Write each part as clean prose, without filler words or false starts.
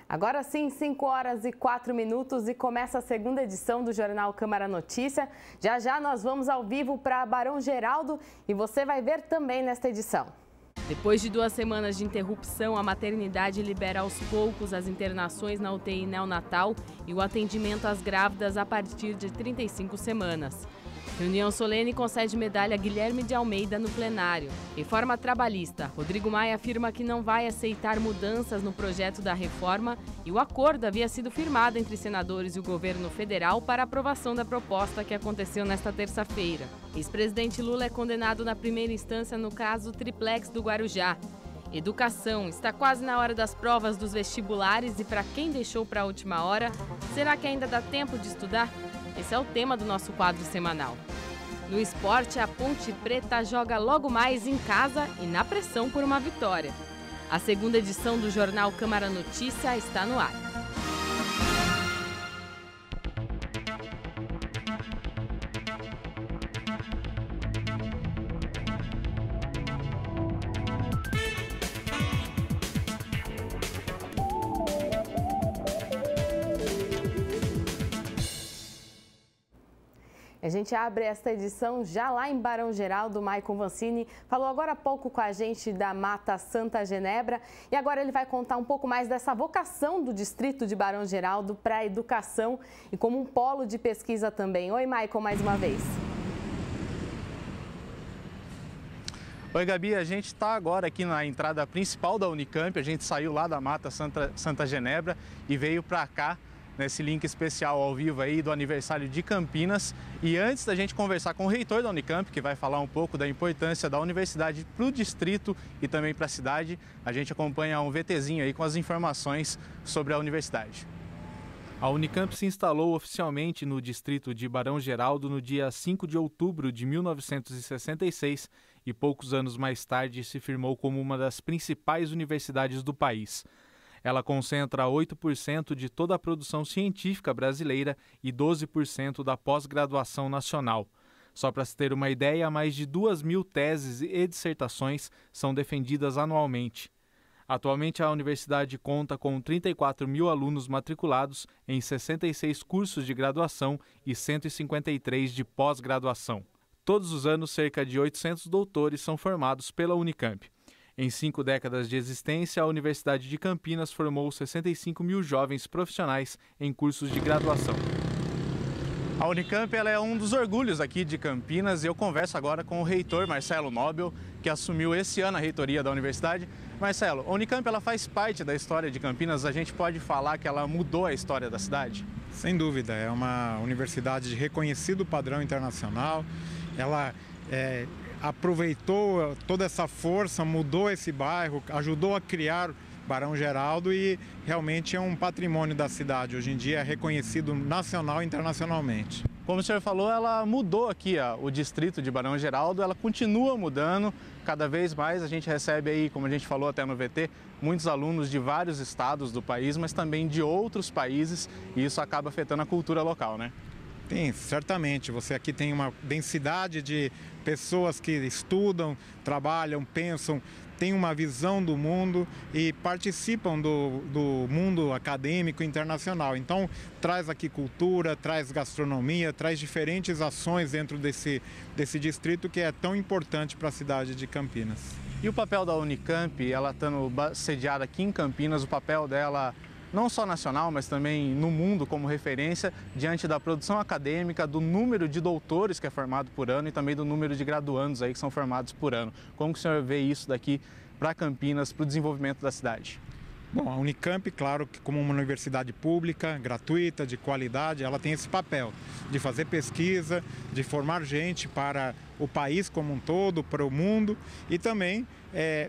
Agora sim, 5 horas e 4 minutos e começa a segunda edição do Jornal Câmara Notícia. Já já nós vamos ao vivo para Barão Geraldo e você vai ver também nesta edição. Depois de 2 semanas de interrupção, a maternidade libera aos poucos as internações na UTI neonatal e o atendimento às grávidas a partir de 35 semanas. Reunião solene concede medalha Guilherme de Almeida no plenário. Reforma trabalhista. Rodrigo Maia afirma que não vai aceitar mudanças no projeto da reforma e o acordo havia sido firmado entre senadores e o governo federal para aprovação da proposta que aconteceu nesta terça-feira. Ex-presidente Lula é condenado na primeira instância no caso Triplex do Guarujá. Educação. Está quase na hora das provas dos vestibulares e para quem deixou para a última hora, será que ainda dá tempo de estudar? Esse é o tema do nosso quadro semanal. No esporte, a Ponte Preta joga logo mais em casa e na pressão por uma vitória. A segunda edição do Jornal Câmara Notícia está no ar. A gente abre esta edição já lá em Barão Geraldo. Maicon Vancini falou agora há pouco com a gente da Mata Santa Genebra e agora ele vai contar um pouco mais dessa vocação do distrito de Barão Geraldo para a educação e como um polo de pesquisa também. Oi, Maicon, mais uma vez. Oi, Gabi, a gente está agora aqui na entrada principal da Unicamp. A gente saiu lá da Mata Santa Genebra e veio para cá nesse link especial ao vivo aí do aniversário de Campinas. E antes da gente conversar com o reitor da Unicamp, que vai falar um pouco da importância da universidade para o distrito e também para a cidade, a gente acompanha um VTzinho aí com as informações sobre a universidade. A Unicamp se instalou oficialmente no distrito de Barão Geraldo no dia 5 de outubro de 1966 e poucos anos mais tarde se firmou como uma das principais universidades do país. Ela concentra 8% de toda a produção científica brasileira e 12% da pós-graduação nacional. Só para se ter uma ideia, mais de 2.000 teses e dissertações são defendidas anualmente. Atualmente, a universidade conta com 34.000 alunos matriculados em 66 cursos de graduação e 153 de pós-graduação. Todos os anos, cerca de 800 doutores são formados pela Unicamp. Em 5 décadas de existência, a Universidade de Campinas formou 65.000 jovens profissionais em cursos de graduação. A Unicamp ela é um dos orgulhos aqui de Campinas e eu converso agora com o reitor Marcelo Nobel, que assumiu esse ano a reitoria da universidade. Marcelo, a Unicamp ela faz parte da história de Campinas, a gente pode falar que ela mudou a história da cidade? Sem dúvida, é uma universidade de reconhecido padrão internacional, ela aproveitou toda essa força, mudou esse bairro, ajudou a criar Barão Geraldo e realmente é um patrimônio da cidade. Hoje em dia é reconhecido nacional e internacionalmente. Como o senhor falou, ela mudou aqui o distrito de Barão Geraldo, ela continua mudando cada vez mais. A gente recebe aí, como a gente falou até no VT, muitos alunos de vários estados do país, mas também de outros países e isso acaba afetando a cultura local, né? Sim, certamente. Você aqui tem uma densidade de pessoas que estudam, trabalham, pensam, têm uma visão do mundo e participam do mundo acadêmico internacional. Então, traz aqui cultura, traz gastronomia, traz diferentes ações dentro desse distrito que é tão importante para a cidade de Campinas. E o papel da Unicamp, ela estando sediada aqui em Campinas, o papel dela não só nacional, mas também no mundo como referência, diante da produção acadêmica, do número de doutores que é formado por ano e também do número de graduandos aí que são formados por ano. Como que o senhor vê isso daqui para Campinas, para o desenvolvimento da cidade? Bom, a Unicamp, claro que como uma universidade pública, gratuita, de qualidade, ela tem esse papel de fazer pesquisa, de formar gente para o país como um todo, para o mundo e também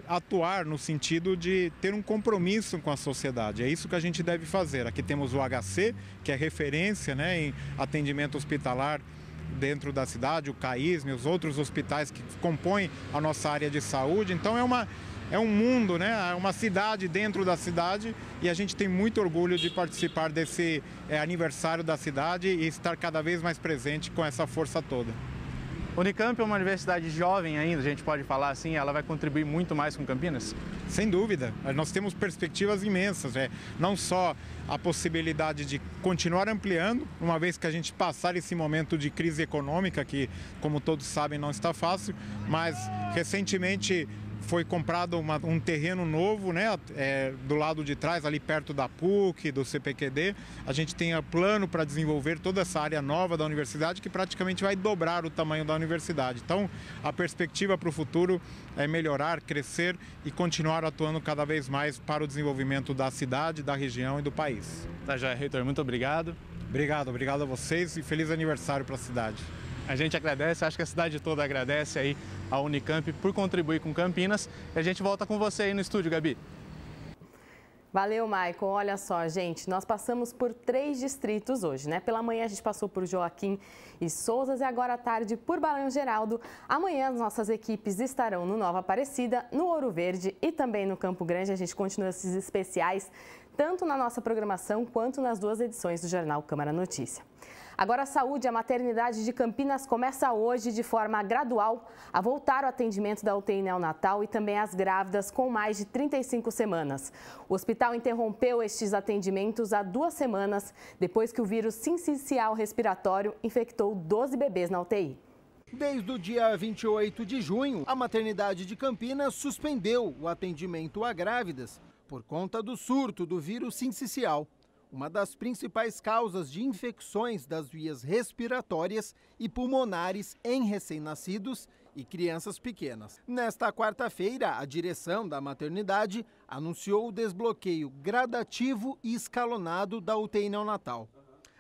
atuar no sentido de ter um compromisso com a sociedade. É isso que a gente deve fazer. Aqui temos o HC, que é referência, né, em atendimento hospitalar dentro da cidade, o CAISM, os outros hospitais que compõem a nossa área de saúde. Então é um mundo, né? É uma cidade dentro da cidade e a gente tem muito orgulho de participar desse aniversário da cidade e estar cada vez mais presente com essa força toda. Unicamp é uma universidade jovem ainda, a gente pode falar assim, ela vai contribuir muito mais com Campinas? Sem dúvida, nós temos perspectivas imensas, não só a possibilidade de continuar ampliando, uma vez que a gente passar esse momento de crise econômica, que, como todos sabem, não está fácil, mas recentemente foi comprado um terreno novo, né, do lado de trás, ali perto da PUC, do CPQD. A gente tem plano para desenvolver toda essa área nova da universidade, que praticamente vai dobrar o tamanho da universidade. Então, a perspectiva para o futuro é melhorar, crescer e continuar atuando cada vez mais para o desenvolvimento da cidade, da região e do país. Tá joia, reitor, muito obrigado. Obrigado a vocês e feliz aniversário para a cidade. A gente agradece, acho que a cidade toda agradece aí a Unicamp por contribuir com Campinas. E a gente volta com você aí no estúdio, Gabi. Valeu, Maicon. Olha só, gente, nós passamos por 3 distritos hoje, né? Pela manhã a gente passou por Joaquim e Souzas e agora à tarde por Barão Geraldo. Amanhã as nossas equipes estarão no Nova Aparecida, no Ouro Verde e também no Campo Grande. A gente continua esses especiais tanto na nossa programação quanto nas 2 edições do Jornal Câmara Notícia. Agora a saúde, a maternidade de Campinas começa hoje de forma gradual a voltar ao atendimento da UTI neonatal e também às grávidas com mais de 35 semanas. O hospital interrompeu estes atendimentos há 2 semanas, depois que o vírus sincicial respiratório infectou 12 bebês na UTI. Desde o dia 28 de junho, a maternidade de Campinas suspendeu o atendimento a grávidas por conta do surto do vírus sincicial, uma das principais causas de infecções das vias respiratórias e pulmonares em recém-nascidos e crianças pequenas. Nesta quarta-feira, a direção da maternidade anunciou o desbloqueio gradativo e escalonado da UTI neonatal.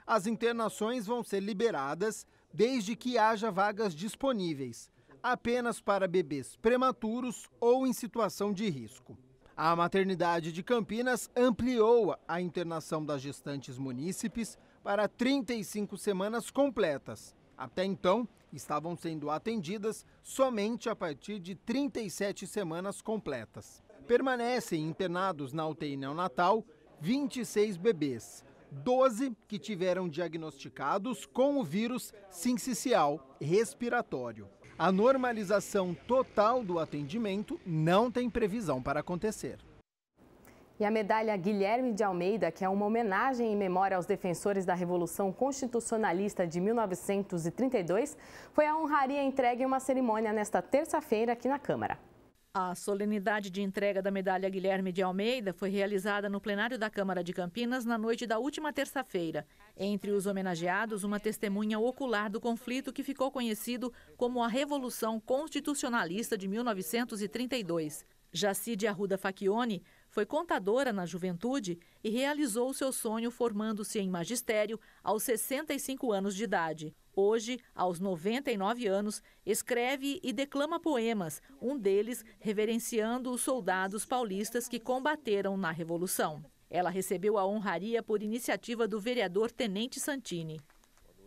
As internações vão ser liberadas desde que haja vagas disponíveis, apenas para bebês prematuros ou em situação de risco. A maternidade de Campinas ampliou a internação das gestantes munícipes para 35 semanas completas. Até então, estavam sendo atendidas somente a partir de 37 semanas completas. Permanecem internados na UTI neonatal 26 bebês, 12 que tiveram diagnosticados com o vírus sincicial respiratório. A normalização total do atendimento não tem previsão para acontecer. E a medalha Guilherme de Almeida, que é uma homenagem em memória aos defensores da Revolução Constitucionalista de 1932, foi a honraria entregue em uma cerimônia nesta terça-feira aqui na Câmara. A solenidade de entrega da medalha Guilherme de Almeida foi realizada no plenário da Câmara de Campinas na noite da última terça-feira. Entre os homenageados, uma testemunha ocular do conflito que ficou conhecido como a Revolução Constitucionalista de 1932. Jacide Arruda Facchione foi contadora na juventude e realizou seu sonho formando-se em magistério aos 65 anos de idade. Hoje, aos 99 anos, escreve e declama poemas, um deles reverenciando os soldados paulistas que combateram na Revolução. Ela recebeu a honraria por iniciativa do vereador Tenente Santini.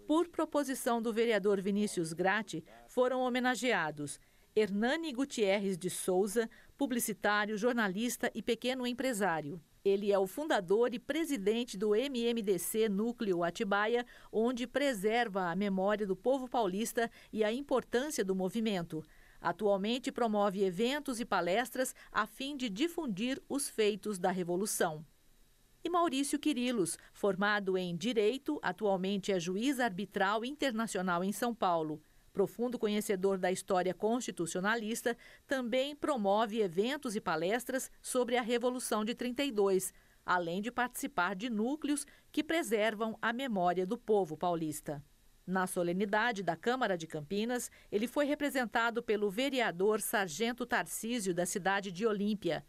Por proposição do vereador Vinícius Gratti, foram homenageados Hernani Gutierrez de Souza, publicitário, jornalista e pequeno empresário. Ele é o fundador e presidente do MMDC Núcleo Atibaia, onde preserva a memória do povo paulista e a importância do movimento. Atualmente promove eventos e palestras a fim de difundir os feitos da Revolução. E Maurício Quirilos, formado em Direito, atualmente é juiz arbitral internacional em São Paulo. Profundo conhecedor da história constitucionalista, também promove eventos e palestras sobre a Revolução de 32, além de participar de núcleos que preservam a memória do povo paulista. Na solenidade da Câmara de Campinas, ele foi representado pelo vereador Sargento Tarcísio, da cidade de Olímpia.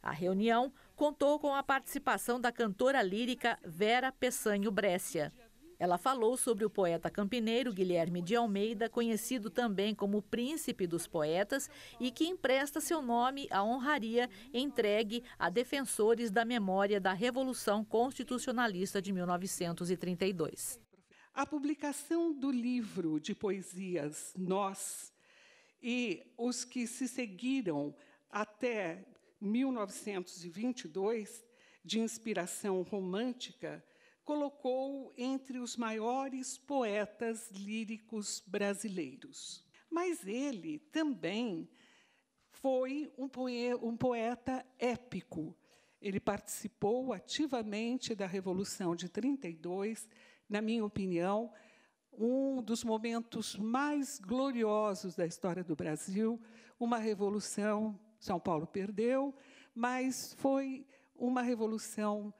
A reunião contou com a participação da cantora lírica Vera Peçanho Brescia. Ela falou sobre o poeta campineiro Guilherme de Almeida, conhecido também como Príncipe dos Poetas, e que empresta seu nome à honraria entregue a defensores da memória da Revolução Constitucionalista de 1932. A publicação do livro de poesias Nós e os que se seguiram até 1922, de inspiração romântica, colocou entre os maiores poetas líricos brasileiros. Mas ele também foi um poeta épico. Ele participou ativamente da Revolução de 32, na minha opinião, um dos momentos mais gloriosos da história do Brasil, uma revolução, São Paulo perdeu, mas foi uma revolução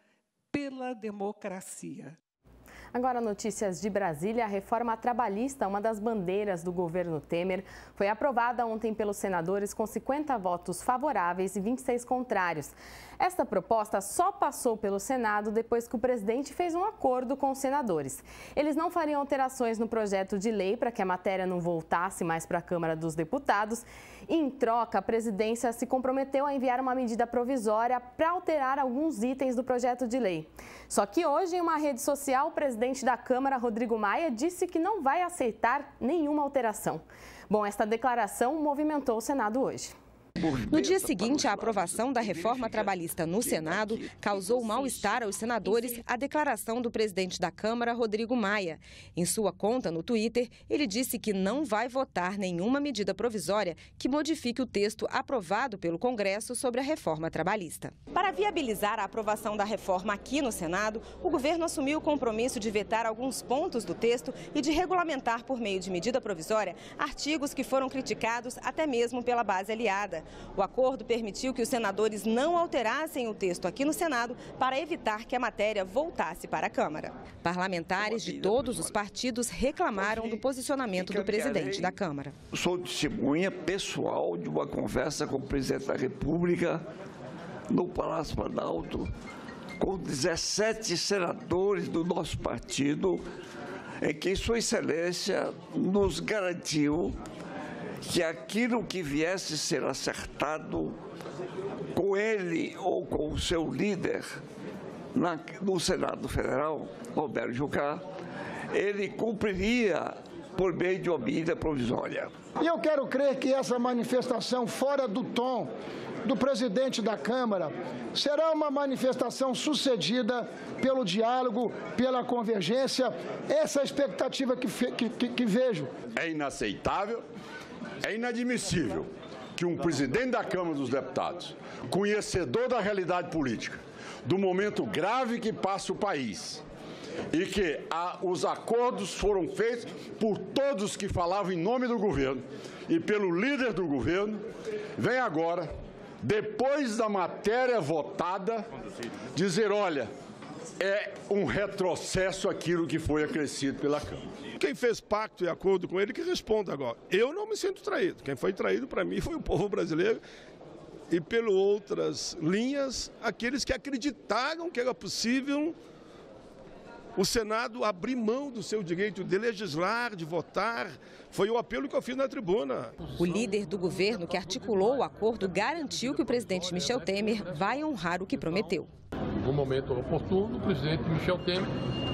pela democracia. Agora, notícias de Brasília. A reforma trabalhista, uma das bandeiras do governo Temer, foi aprovada ontem pelos senadores com 50 votos favoráveis e 26 contrários. Esta proposta só passou pelo Senado depois que o presidente fez um acordo com os senadores. Eles não fariam alterações no projeto de lei para que a matéria não voltasse mais para a Câmara dos Deputados. Em troca, a presidência se comprometeu a enviar uma medida provisória para alterar alguns itens do projeto de lei. Só que hoje, em uma rede social, o presidente da Câmara, Rodrigo Maia, disse que não vai aceitar nenhuma alteração. Bom, esta declaração movimentou o Senado hoje. No dia seguinte à aprovação da reforma trabalhista no Senado, causou mal-estar aos senadores a declaração do presidente da Câmara, Rodrigo Maia. Em sua conta no Twitter, ele disse que não vai votar nenhuma medida provisória que modifique o texto aprovado pelo Congresso sobre a reforma trabalhista. Para viabilizar a aprovação da reforma aqui no Senado, o governo assumiu o compromisso de vetar alguns pontos do texto e de regulamentar por meio de medida provisória artigos que foram criticados até mesmo pela base aliada. O acordo permitiu que os senadores não alterassem o texto aqui no Senado para evitar que a matéria voltasse para a Câmara. Parlamentares de todos os partidos reclamaram do posicionamento do presidente da Câmara. Sou testemunha pessoal de uma conversa com o presidente da República no Palácio Planalto, com 17 senadores do nosso partido, em que Sua Excelência nos garantiu que aquilo que viesse ser acertado com ele ou com o seu líder no Senado Federal, Roberto Jucá, ele cumpriria por meio de uma medida provisória. E eu quero crer que essa manifestação fora do tom do presidente da Câmara será uma manifestação sucedida pelo diálogo, pela convergência. Essa é a expectativa que vejo. É inaceitável. É inadmissível que um presidente da Câmara dos Deputados, conhecedor da realidade política, do momento grave que passa o país, e que os acordos foram feitos por todos que falavam em nome do governo e pelo líder do governo, vem agora, depois da matéria votada, dizer, olha, é um retrocesso aquilo que foi acrescido pela Câmara. Quem fez pacto e acordo com ele que responda agora. Eu não me sinto traído. Quem foi traído para mim foi o povo brasileiro e, pelas outras linhas, aqueles que acreditaram que era possível o Senado abrir mão do seu direito de legislar, de votar. Foi o apelo que eu fiz na tribuna. O líder do governo que articulou o acordo garantiu que o presidente Michel Temer vai honrar o que prometeu. No momento oportuno, o presidente Michel Temer,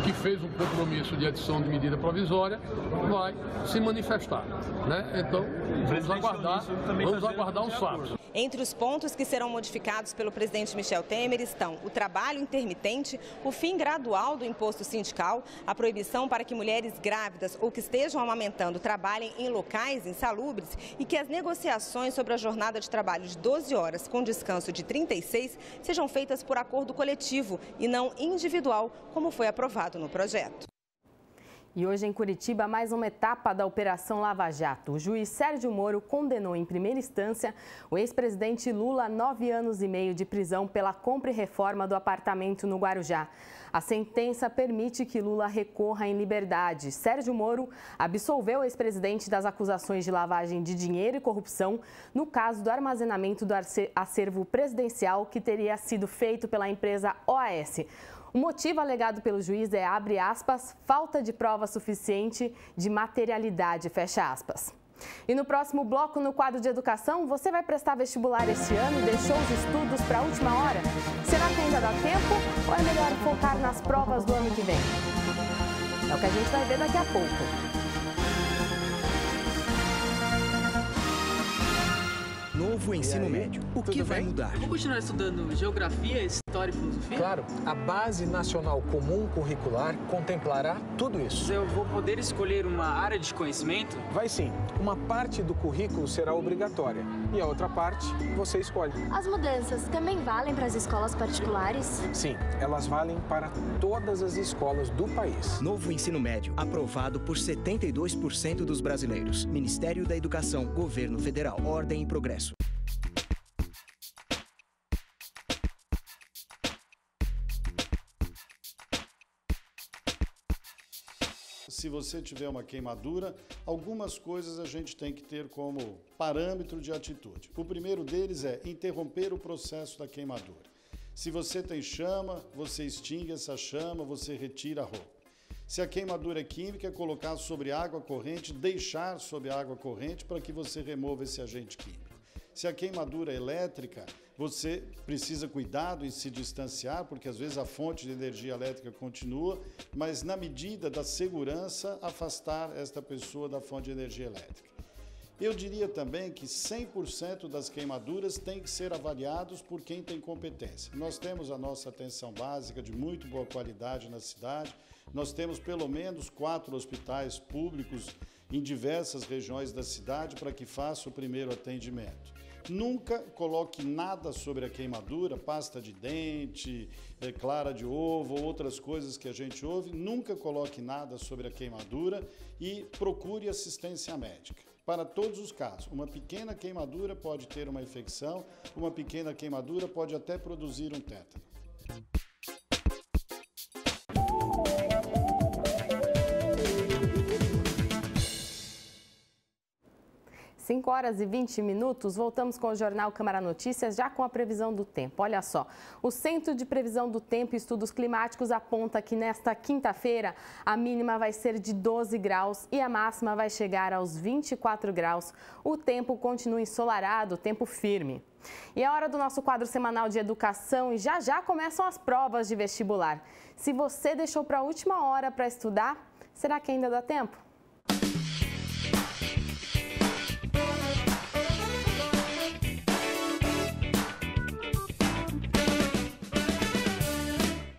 que fez um compromisso de adição de medida provisória, vai se manifestar, né? Então, vamos aguardar os fatos. Entre os pontos que serão modificados pelo presidente Michel Temer estão o trabalho intermitente, o fim gradual do imposto sindical, a proibição para que mulheres grávidas ou que estejam amamentando trabalhem em locais insalubres e que as negociações sobre a jornada de trabalho de 12 horas com descanso de 36 sejam feitas por acordo coletivo e não individual, como foi aprovado no projeto. E hoje em Curitiba, mais uma etapa da Operação Lava Jato. O juiz Sérgio Moro condenou em primeira instância o ex-presidente Lula a 9 anos e meio de prisão pela compra e reforma do apartamento no Guarujá. A sentença permite que Lula recorra em liberdade. Sérgio Moro absolveu o ex-presidente das acusações de lavagem de dinheiro e corrupção no caso do armazenamento do acervo presidencial que teria sido feito pela empresa OAS. O motivo alegado pelo juiz é, abre aspas, falta de prova suficiente de materialidade, fecha aspas. E no próximo bloco, no quadro de educação, você vai prestar vestibular este ano e deixou os estudos para a última hora? Será que ainda dá tempo ou é melhor focar nas provas do ano que vem? É o que a gente vai ver daqui a pouco. Novo ensino médio. O que vai mudar? Vou continuar estudando geografia. História e filosofia? Claro, a Base Nacional Comum Curricular contemplará tudo isso. Eu vou poder escolher uma área de conhecimento? Vai sim. Uma parte do currículo será obrigatória e a outra parte você escolhe. As mudanças também valem para as escolas particulares? Sim, elas valem para todas as escolas do país. Novo ensino médio, aprovado por 72% dos brasileiros. Ministério da Educação, Governo Federal, Ordem e Progresso. Se você tiver uma queimadura, algumas coisas a gente tem que ter como parâmetro de atitude. O primeiro deles é interromper o processo da queimadura. Se você tem chama, você extingue essa chama, você retira a roupa. Se a queimadura é química, colocar sobre água corrente, deixar sobre água corrente para que você remova esse agente químico. Se a queimadura é elétrica, você precisa cuidado em se distanciar, porque às vezes a fonte de energia elétrica continua, mas na medida da segurança, afastar esta pessoa da fonte de energia elétrica. Eu diria também que 100% das queimaduras têm que ser avaliados por quem tem competência. Nós temos a nossa atenção básica de muito boa qualidade na cidade, nós temos pelo menos 4 hospitais públicos em diversas regiões da cidade para que faça o primeiro atendimento. Nunca coloque nada sobre a queimadura, pasta de dente, clara de ovo, outras coisas que a gente ouve. Nunca coloque nada sobre a queimadura e procure assistência médica. Para todos os casos, uma pequena queimadura pode ter uma infecção, uma pequena queimadura pode até produzir um tétano. 5 horas e 20 minutos, voltamos com o Jornal Câmara Notícias, já com a previsão do tempo. Olha só, o Centro de Previsão do Tempo e Estudos Climáticos aponta que nesta quinta-feira a mínima vai ser de 12 graus e a máxima vai chegar aos 24 graus. O tempo continua ensolarado, tempo firme. E é hora do nosso quadro semanal de educação e já começam as provas de vestibular. Se você deixou para a última hora para estudar, será que ainda dá tempo?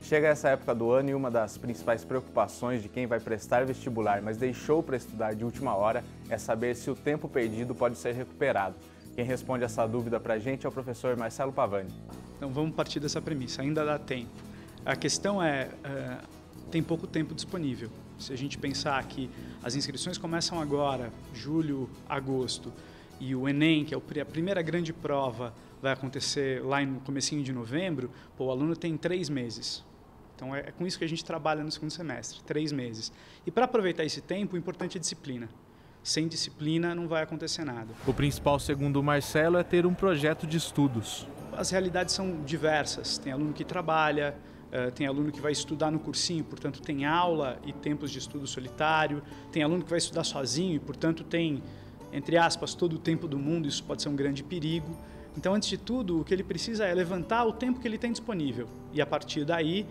Chega essa época do ano e uma das principais preocupações de quem vai prestar vestibular, mas deixou para estudar de última hora, é saber se o tempo perdido pode ser recuperado. Quem responde essa dúvida para a gente é o professor Marcelo Pavani. Então vamos partir dessa premissa, ainda dá tempo. A questão é, tem pouco tempo disponível. Se a gente pensar que as inscrições começam agora, julho, agosto, e o Enem, que é a primeira grande prova, vai acontecer lá no comecinho de novembro, o aluno tem 3 meses. Então, é com isso que a gente trabalha no segundo semestre, 3 meses. E para aproveitar esse tempo, o importante é disciplina. Sem disciplina, não vai acontecer nada. O principal, segundo o Marcelo, é ter um projeto de estudos. As realidades são diversas. Tem aluno que trabalha, tem aluno que vai estudar no cursinho, portanto, tem aula e tempos de estudo solitário. Tem aluno que vai estudar sozinho e, portanto, tem, entre aspas, todo o tempo do mundo. Isso pode ser um grande perigo. Então, antes de tudo, o que ele precisa é levantar o tempo que ele tem disponível e, a partir daí,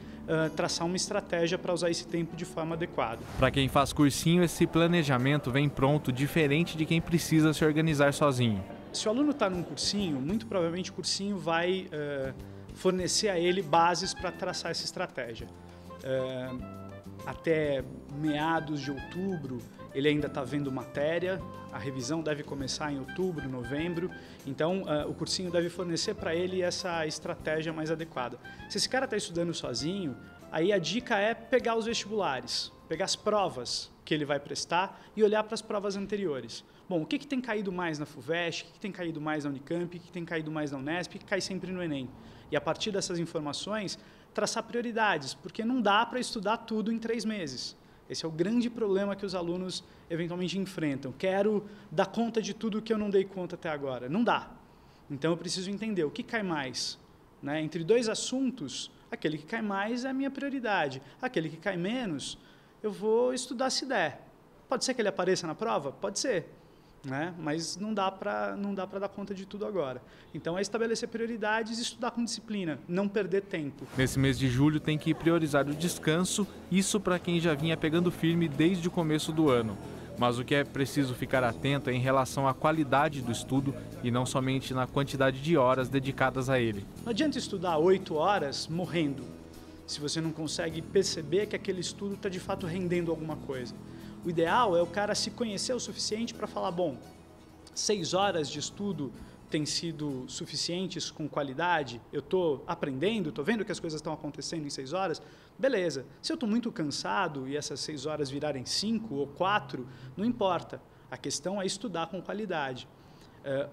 traçar uma estratégia para usar esse tempo de forma adequada. Para quem faz cursinho, esse planejamento vem pronto, diferente de quem precisa se organizar sozinho. Se o aluno está num cursinho, muito provavelmente o cursinho vai fornecer a ele bases para traçar essa estratégia. Até meados de outubro, ele ainda está vendo matéria, a revisão deve começar em outubro, novembro, então o cursinho deve fornecer para ele essa estratégia mais adequada. Se esse cara está estudando sozinho, aí a dica é pegar os vestibulares, pegar as provas que ele vai prestar e olhar para as provas anteriores. Bom, o que tem caído mais na FUVEST, o que tem caído mais na Unicamp, o que tem caído mais na Unesp, o que cai sempre no Enem. E a partir dessas informações, traçar prioridades, porque não dá para estudar tudo em 3 meses. Esse é o grande problema que os alunos eventualmente enfrentam. Quero dar conta de tudo que eu não dei conta até agora. Não dá. Então, eu preciso entender o que cai mais. Né? Entre 2 assuntos, aquele que cai mais é a minha prioridade. Aquele que cai menos, eu vou estudar se der. Pode ser que ele apareça na prova? Pode ser. Né? Mas não dá para dar conta de tudo agora. Então é estabelecer prioridades e estudar com disciplina, não perder tempo. Nesse mês de julho tem que priorizar o descanso, isso para quem já vinha pegando firme desde o começo do ano. Mas o que é preciso ficar atento é em relação à qualidade do estudo e não somente na quantidade de horas dedicadas a ele. Não adianta estudar 8 horas morrendo, se você não consegue perceber que aquele estudo está de fato rendendo alguma coisa. O ideal é o cara se conhecer o suficiente para falar, bom, 6 horas de estudo têm sido suficientes com qualidade, eu estou aprendendo, estou vendo que as coisas estão acontecendo em 6 horas, beleza. Se eu estou muito cansado e essas 6 horas virarem 5 ou 4, não importa. A questão é estudar com qualidade.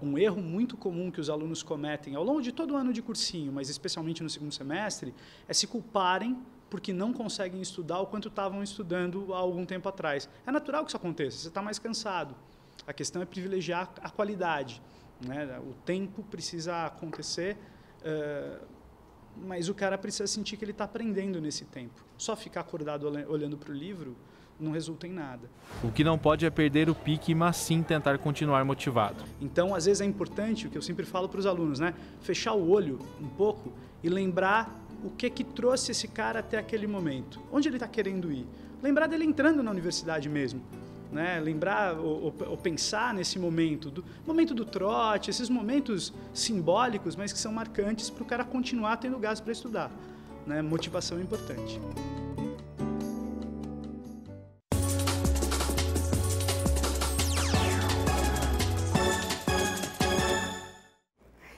Um erro muito comum que os alunos cometem ao longo de todo o ano de cursinho, mas especialmente no segundo semestre, é se culparem porque não conseguem estudar o quanto estavam estudando há algum tempo atrás. É natural que isso aconteça, você está mais cansado. A questão é privilegiar a qualidade, né? O tempo precisa acontecer, mas o cara precisa sentir que ele está aprendendo nesse tempo. Só ficar acordado olhando para o livro não resulta em nada. O que não pode é perder o pique, mas sim tentar continuar motivado. Então, às vezes é importante, o que eu sempre falo para os alunos, né? Fechar o olho um pouco e lembrar o que trouxe esse cara até aquele momento. Onde ele está querendo ir? Lembrar dele entrando na universidade mesmo. Né? Lembrar ou pensar nesse momento do trote, esses momentos simbólicos, mas que são marcantes para o cara continuar tendo gás para estudar. Né? Motivação é importante.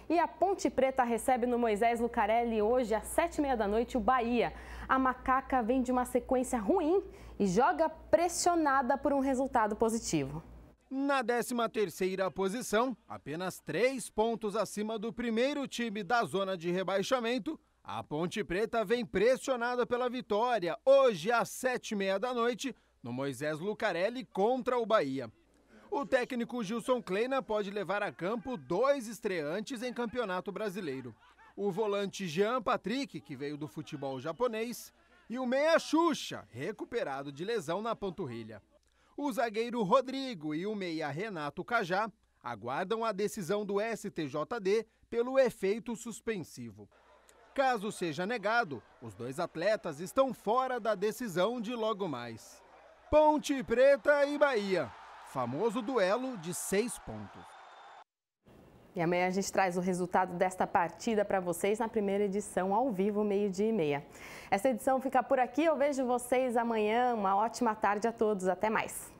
E a Ponte Preta recebe no Moisés Lucarelli hoje às 7h30 o Bahia. A macaca vem de uma sequência ruim e joga pressionada por um resultado positivo. Na 13ª posição, apenas 3 pontos acima do primeiro time da zona de rebaixamento, a Ponte Preta vem pressionada pela vitória hoje às 7h30 no Moisés Lucarelli contra o Bahia. O técnico Gilson Kleina pode levar a campo 2 estreantes em Campeonato Brasileiro. O volante Jean Patrick, que veio do futebol japonês, e o meia Xuxa, recuperado de lesão na panturrilha. O zagueiro Rodrigo e o meia Renato Cajá aguardam a decisão do STJD pelo efeito suspensivo. Caso seja negado, os 2 atletas estão fora da decisão de logo mais. Ponte Preta e Bahia. Famoso duelo de 6 pontos. E amanhã a gente traz o resultado desta partida para vocês na primeira edição, ao vivo, 12h30. Essa edição fica por aqui, eu vejo vocês amanhã. Uma ótima tarde a todos, até mais.